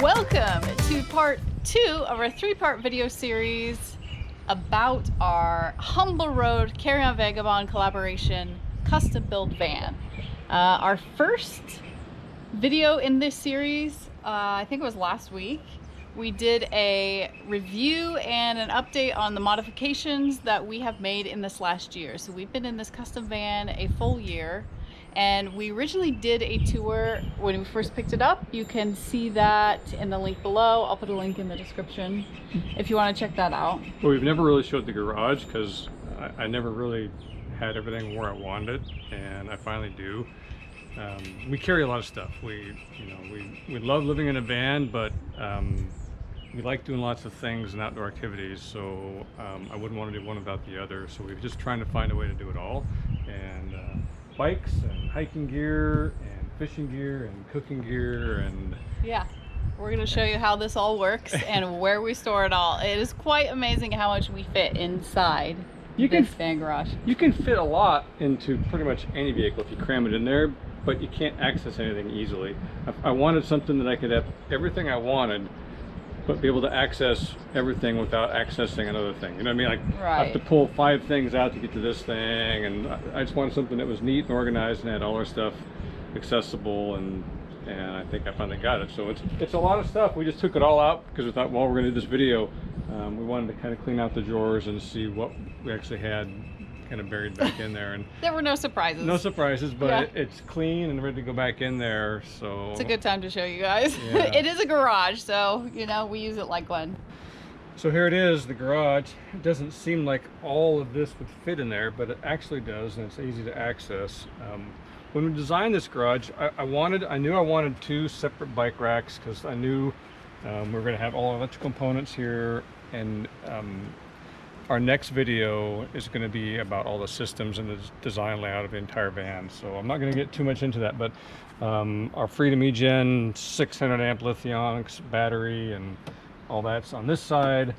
Welcome to part 2 of our 3-part video series about our Humble Road Carry-On Vagabond collaboration custom build van. Our first video in this series, I think it was last week, we did a review and an update on the modifications that we have made in this last year. So we've been in this custom van a full year. And we originally did a tour when we first picked it up. You can see that in the link below. I'll put a link in the description if you want to check that out. Well, we've never really showed the garage because I never really had everything where I wanted it, and I finally do. We carry a lot of stuff. We love living in a van, but we like doing lots of things and outdoor activities. So I wouldn't want to do one without the other. So we're just trying to find a way to do it all. And bikes and hiking gear and fishing gear and cooking gear and yeah, we're going to show you how this all works and where we store it all. It is quite amazing how much we fit inside this van garage. You can fit a lot into pretty much any vehicle if you cram it in there, but you can't access anything easily. I wanted something that I could have everything I wanted, but be able to access everything without accessing another thing. You know what I mean? Like, right. I have to pull 5 things out to get to this thing, and I just wanted something that was neat and organized and had all our stuff accessible, and I think I finally got it. So it's a lot of stuff. We just took it all out because we thought, well, we're going to do this video. We wanted to kind of clean out the drawers and see what we actually had kind of buried back in there, and there were no surprises. No surprises, but yeah. it's clean and ready to go back in there. So it's a good time to show you guys. Yeah. It is a garage, so you know we use it like one. So here it is, the garage. It doesn't seem like all of this would fit in there, but it actually does, and it's easy to access. When we designed this garage, I knew I wanted 2 separate bike racks because I knew we were going to have all electrical components here, and our next video is going to be about all the systems and the design layout of the entire van. So I'm not going to get too much into that, but our Freedom eGen 600 amp Lithionics battery and all that's on this side,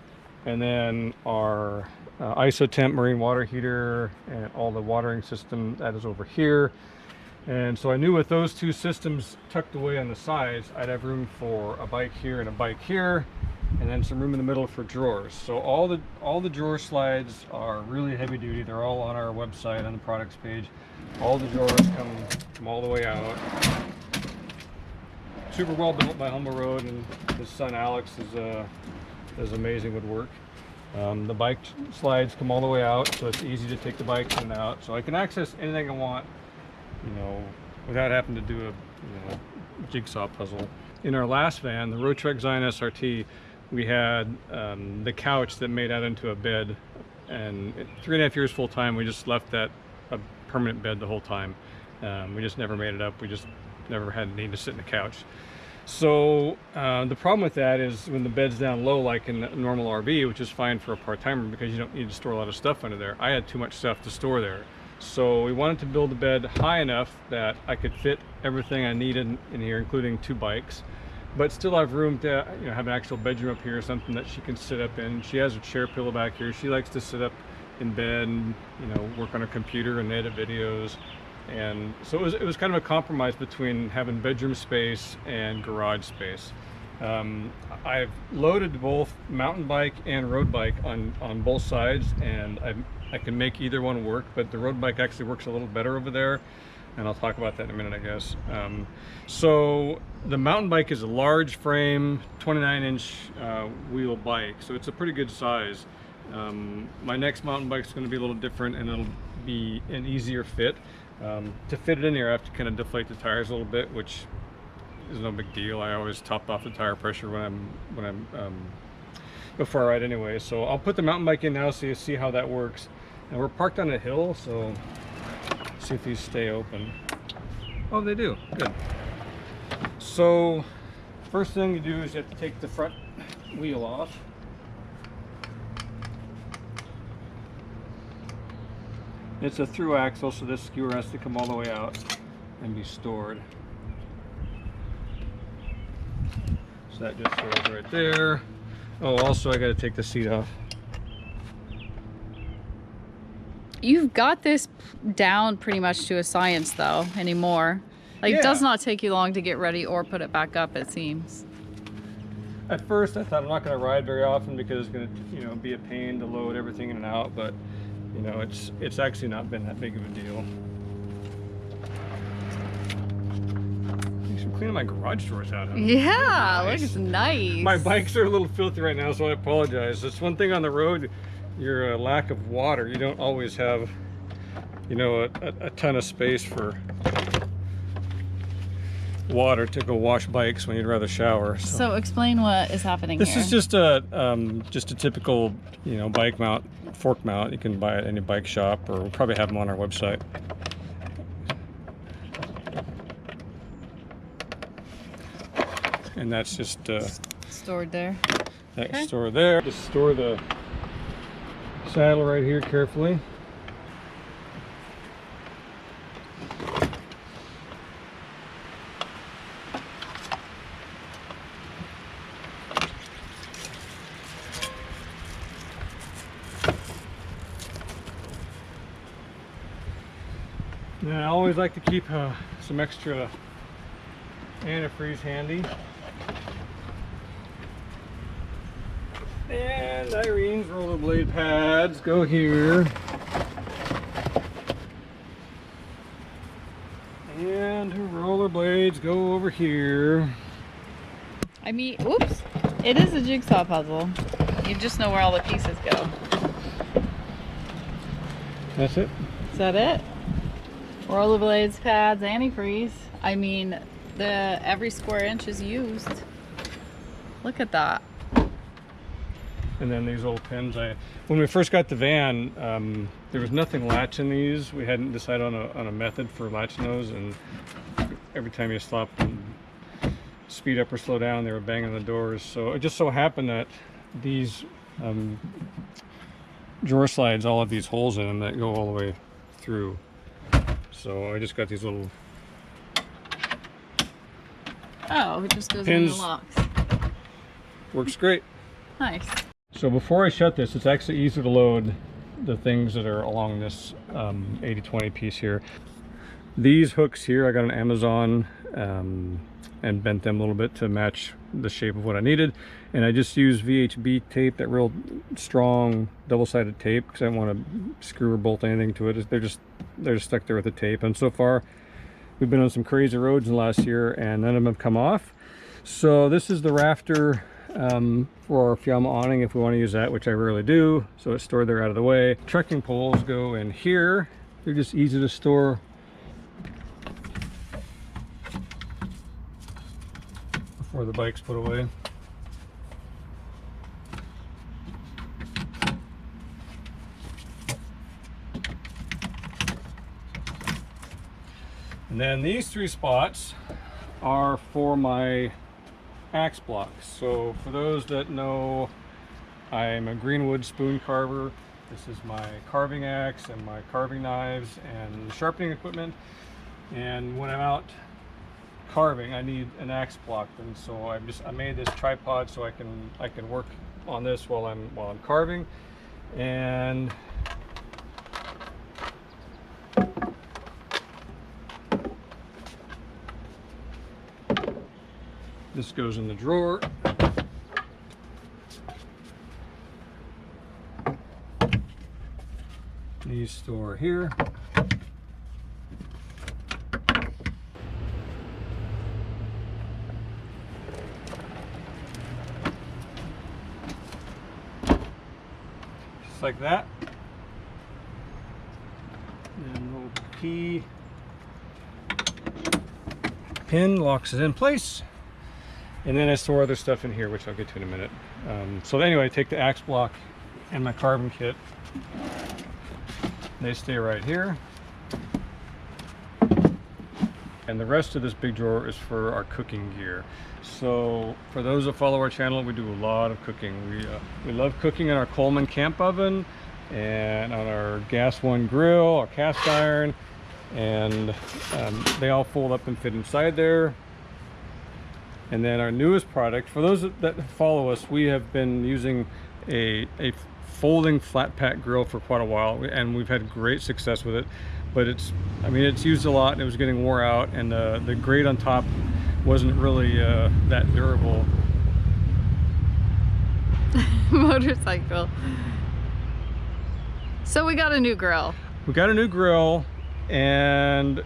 and then our IsoTemp marine water heater and all the watering system that is over here. And so I knew with those 2 systems tucked away on the sides, I'd have room for a bike here and a bike here, and then some room in the middle for drawers. So all the drawer slides are really heavy duty. They're all on our website on the products page. All the drawers come all the way out. Super well built by Humble Road, and his son Alex is amazing with work. The bike slides come all the way out, so it's easy to take the bike in and out. So I can access anything I want, without having to do a jigsaw puzzle. In our last van, the Roadtrek Zion SRT, we had the couch that made out into a bed, and 3.5 years full time, we just left that a permanent bed the whole time. We just never made it up. We just never had a need to sit in the couch. So the problem with that is when the bed's down low, like in a normal RV, which is fine for a part-timer because you don't need to store a lot of stuff under there, I had too much stuff to store there. So we wanted to build a bed high enough that I could fit everything I needed in here, including 2 bikes, but still have room to have an actual bedroom up here, something that she can sit up in. She has a chair pillow back here. She likes to sit up in bed and work on her computer and edit videos. And so it was kind of a compromise between having bedroom space and garage space. I've loaded both mountain bike and road bike on both sides, and I can make either one work, but the road bike actually works a little better over there, and I'll talk about that in a minute, I guess. So the mountain bike is a large frame, 29-inch wheel bike, so it's a pretty good size. My next mountain bike is going to be a little different, and it'll be an easier fit. To fit it in here, I have to kind of deflate the tires a little bit, which is no big deal. I always top off the tire pressure before I ride anyway. So I'll put the mountain bike in now so you see how that works. And we're parked on a hill, so see if these stay open. Oh, they do. Good. So first thing you do is you have to take the front wheel off. It's a through axle, so this skewer has to come all the way out and be stored. So that just goes right there. Oh, also I got to take the seat off. You've got this down pretty much to a science though anymore. Like, yeah. It does not take you long to get ready or put it back up, it seems. At first I thought I'm not going to ride very often because it's going to, you know, be a pain to load everything in and out, but you know, it's actually not been that big of a deal. Thanks for cleaning my garage doors out. Huh? Yeah, Nice. looks nice. My bikes are a little filthy right now, so I apologize. That's one thing on the road, your lack of water. You don't always have, you know, a ton of space for water to go wash bikes when you'd rather shower. So explain what is happening This here. is just a typical, you know, bike mount, fork mount. You can buy it at any bike shop, or we'll probably have them on our website. And that's just stored there. that Okay. store there. Just store the saddle right here carefully. And I always like to keep some extra antifreeze handy. And Irene's rollerblade pads go here. And her rollerblades go over here. I mean, whoops. It is a jigsaw puzzle. You just know where all the pieces go. That's it. Is that it? Rollerblades, pads, antifreeze. I mean, every square inch is used. Look at that. And then these old pins. When we first got the van, there was nothing latching these. We hadn't decided on a method for latching those, and every time you stop and speed up or slow down, they were banging the doors. So it just so happened that these drawer slides all have these holes in them that go all the way through. So I just got these little Oh, it just goes pins. in the locks. Works great. Nice. So before I shut this, it's actually easier to load the things that are along this 80/20 piece here. These hooks here I got on Amazon and bent them a little bit to match the shape of what I needed. And I just used VHB tape, that real strong double-sided tape, because I don't want to screw or bolt anything to it. They're just stuck there with the tape. And so far, we've been on some crazy roads in the last year, and none of them have come off. So this is the rafter for our Fiamma awning, if we want to use that, which I rarely do. So it's stored there out of the way. Trekking poles go in here. They're just easy to store before the bike's put away. And then these three spots are for my axe blocks. So for those that know, I'm a greenwood spoon carver. This is my carving axe and my carving knives and sharpening equipment. And when I'm out carving, I need an axe block, and so I made this tripod so I can work on this while I'm carving. And this goes in the drawer. These store here. Just like that. And little key pin locks it in place. And then I store other stuff in here, which I'll get to in a minute. So anyway, I take the axe block and my carving kit. They stay right here. And the rest of this big drawer is for our cooking gear. So for those that follow our channel, we do a lot of cooking. We love cooking in our Coleman camp oven and on our gas one grill, our cast iron, and they all fold up and fit inside there. And then our newest product, for those that follow us, we have been using a folding flat pack grill for quite a while, and we've had great success with it. But it's used a lot and it was getting wore out, and the grate on top wasn't really that durable. Motorcycle. So we got a new grill. We got a new grill, and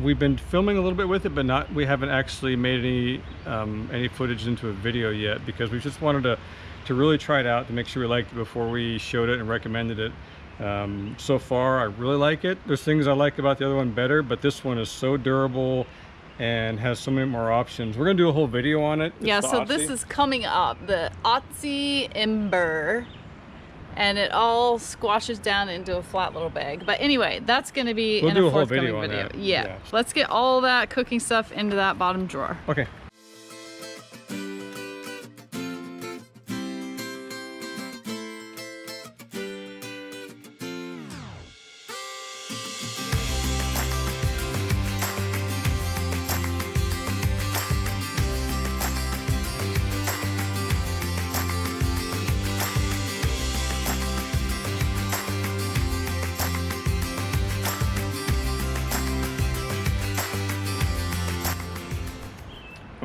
we've been filming a little bit with it, but we haven't actually made any footage into a video yet, because we just wanted to really try it out to make sure we liked it before we showed it and recommended it. So far I really like it. There's things I like about the other one better, but this one is so durable and has so many more options. We're gonna do a whole video on it. Yeah, so this is coming up, the Otzi Ember, and it all squashes down into a flat little bag. But anyway, that's gonna be in a forthcoming video. Yeah, let's get all that cooking stuff into that bottom drawer. Okay.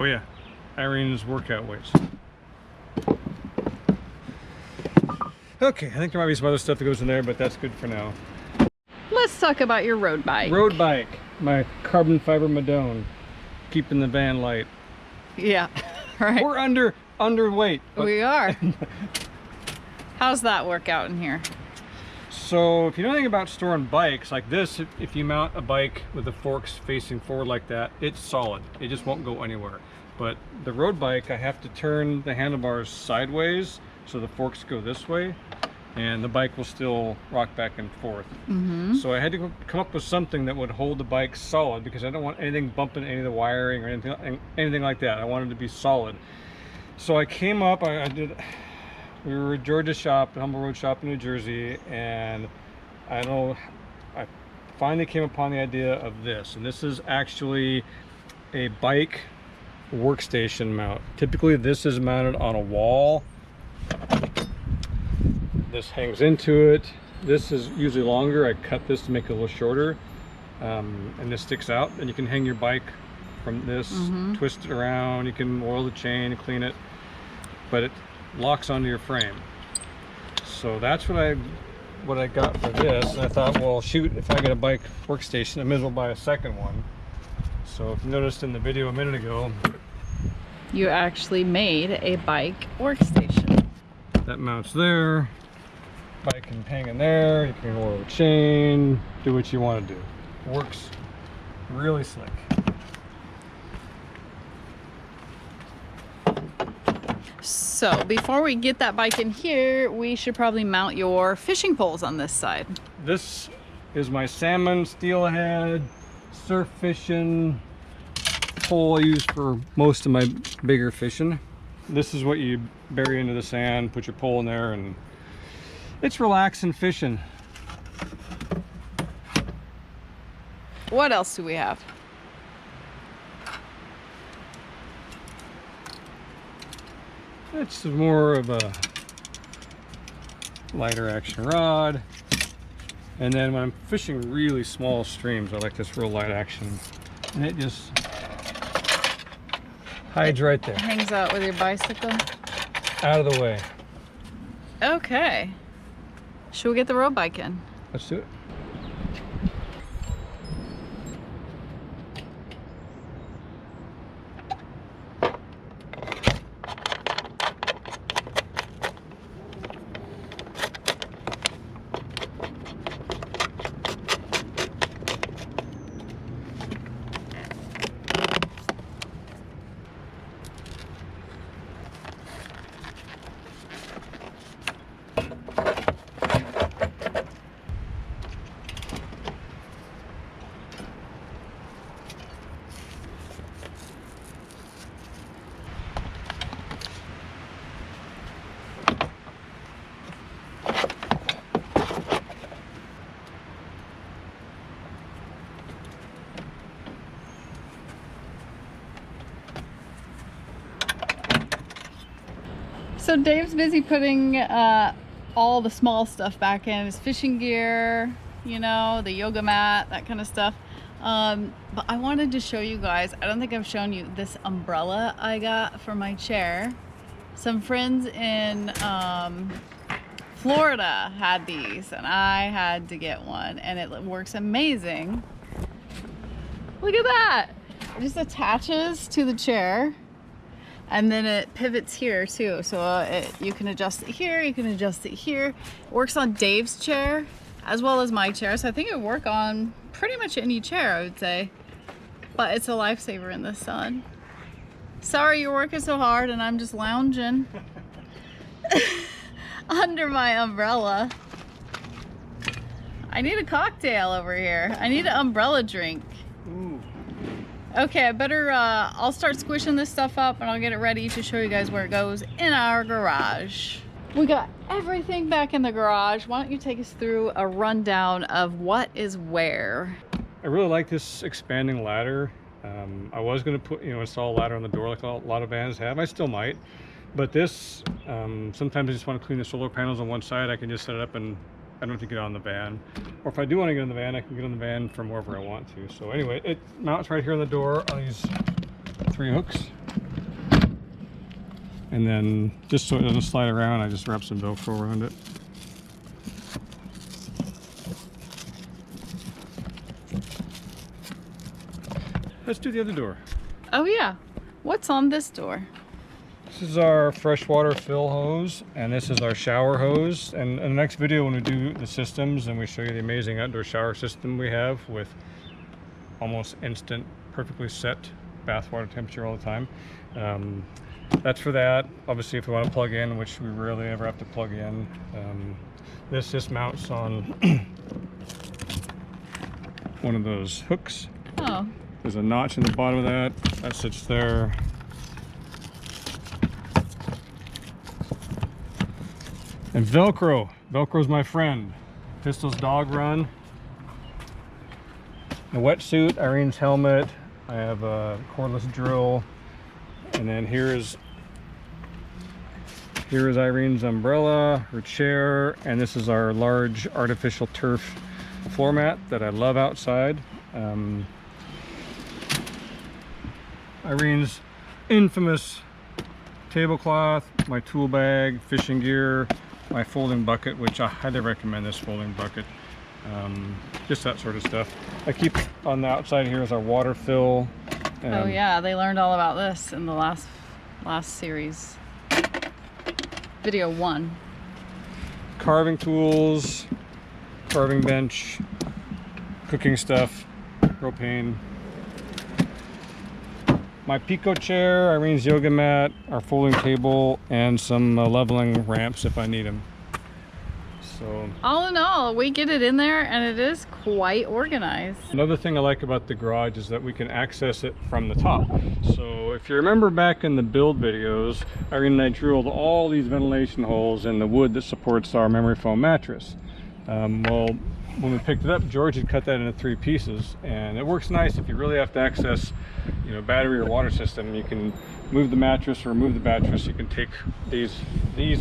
Oh yeah, Irene's workout weights. Okay, I think there might be some other stuff that goes in there, but that's good for now. Let's talk about your road bike. Road bike, my carbon fiber Madone, keeping the van light. Yeah, right. We're underweight. We are. How's that work out in here? So if you know anything about storing bikes like this, if you mount a bike with the forks facing forward like that, it's solid. It just won't go anywhere. But the road bike, I have to turn the handlebars sideways so the forks go this way, and the bike will still rock back and forth. So I had to come up with something that would hold the bike solid, because I don't want anything bumping any of the wiring or anything like that. I wanted it to be solid. So I came up, we were at Georgia shop, at Humble Road shop in New Jersey, and I finally came upon the idea of this. And this is actually a bike workstation mount. Typically this is mounted on a wall. This hangs into it. This is usually longer. I cut this to make it a little shorter. And this sticks out, and you can hang your bike from this, twist it around, you can oil the chain, clean it, but it locks onto your frame. So that's what I got for this, and I thought, well shoot, if I get a bike workstation I may as well buy a second one. So if you noticed in the video a minute ago, you actually made a bike workstation. That mounts there, bike can hang in there, you can oil the chain, do what you want to do. Works really slick. So before we get that bike in here, we should probably mount your fishing poles on this side. This is my salmon, steelhead, surf fishing pole I use for most of my bigger fishing. This is what you bury into the sand, put your pole in there, and it's relaxing fishing. What else do we have? It's more of a lighter action rod. And then when I'm fishing really small streams, I like this real light action. And it just hides right there. Hangs out with your bicycle. Out of the way. Okay. Should we get the road bike in? Let's do it. So Dave's busy putting all the small stuff back in, his fishing gear, you know, the yoga mat, that kind of stuff. But I wanted to show you guys, I don't think I've shown you this umbrella I got for my chair. Some friends in Florida had these, and I had to get one, and it works amazing. Look at that! It just attaches to the chair, and then it pivots here too. So you can adjust it here, you can adjust it here. It works on Dave's chair as well as my chair, so I think it would work on pretty much any chair, I would say. But it's a lifesaver in the sun. Sorry you're working so hard and I'm just lounging under my umbrella. I need a cocktail over here. I need an umbrella drink. Ooh. Okay, I better, I'll start squishing this stuff up and I'll get it ready to show you guys where it goes in our garage. We got everything back in the garage. Why don't you take us through a rundown of what is where? I really like this expanding ladder. I was going to put, install a ladder on the door like a lot of vans have. I still might, but this, sometimes I just want to clean the solar panels on one side. I can just set it up and I don't have to get on the van. Or if I do want to get on the van, I can get on the van from wherever I want to. So anyway, it mounts right here on the door on these 3 hooks. And then just so it doesn't slide around, I just wrap some Velcro around it. Let's do the other door. Oh yeah, what's on this door? This is our freshwater fill hose, and this is our shower hose. And in the next video, when we do the systems and we show you the amazing outdoor shower system we have with almost instant, perfectly set bathwater temperature all the time. That's for that. Obviously, if we want to plug in, which we rarely ever have to plug in, this just mounts on one of those hooks. Oh. There's a notch in the bottom of that. That sits there. And Velcro. Velcro's my friend. Pistol's dog run. A wetsuit, Irene's helmet. I have a cordless drill. And then here is Irene's umbrella, her chair, and this is our large artificial turf floor mat that I love outside. Irene's infamous tablecloth, my tool bag, fishing gear, my folding bucket, which I highly recommend this folding bucket. Just that sort of stuff. I keep on the outside here is our water fill. Oh yeah, they learned all about this in the last series. Video 1. Carving tools, carving bench, cooking stuff, propane. My Pico chair, Irene's yoga mat, our folding table, and some leveling ramps if I need them. So, all in all, we get it in there and it is quite organized. Another thing I like about the garage is that we can access it from the top. So if you remember back in the build videos, Irene and I drilled all these ventilation holes in the wood that supports our memory foam mattress. Well, when we picked it up, George had cut that into 3 pieces, and it works nice if you really have to access, battery or water system. You can move the mattress or remove the mattress. You can take these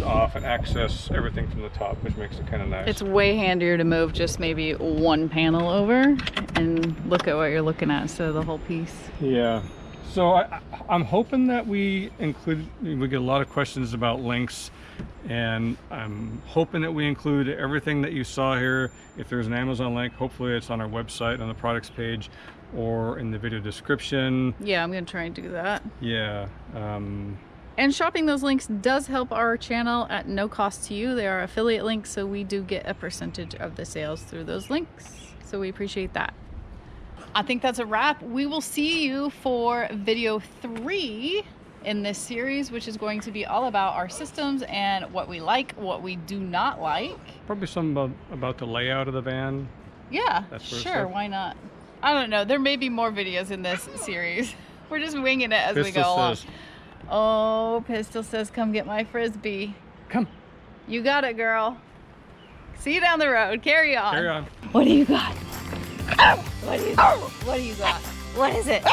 off and access everything from the top, which makes it kind of nice. It's way handier to move just maybe one panel over and look at what you're looking at instead of the whole piece. Yeah. So I'm hoping that we get a lot of questions about links, and I'm hoping that we include everything that you saw here. If there's an Amazon link, hopefully it's on our website on the products page or in the video description. Yeah, I'm gonna try and do that. Yeah. And shopping those links does help our channel at no cost to you. They are affiliate links, so we do get a percentage of the sales through those links. So we appreciate that. I think that's a wrap. We will see you for video 3 in this series, which is going to be all about our systems and what we like, what we do not like. Probably some about the layout of the van. Yeah, sure, why not? I don't know. There may be more videos in this series. We're just winging it as we go along. Oh, Pistol says, come get my Frisbee. Come. You got it, girl. See you down the road. Carry on. Carry on. What do you got? What do you got? What do you got? What is it?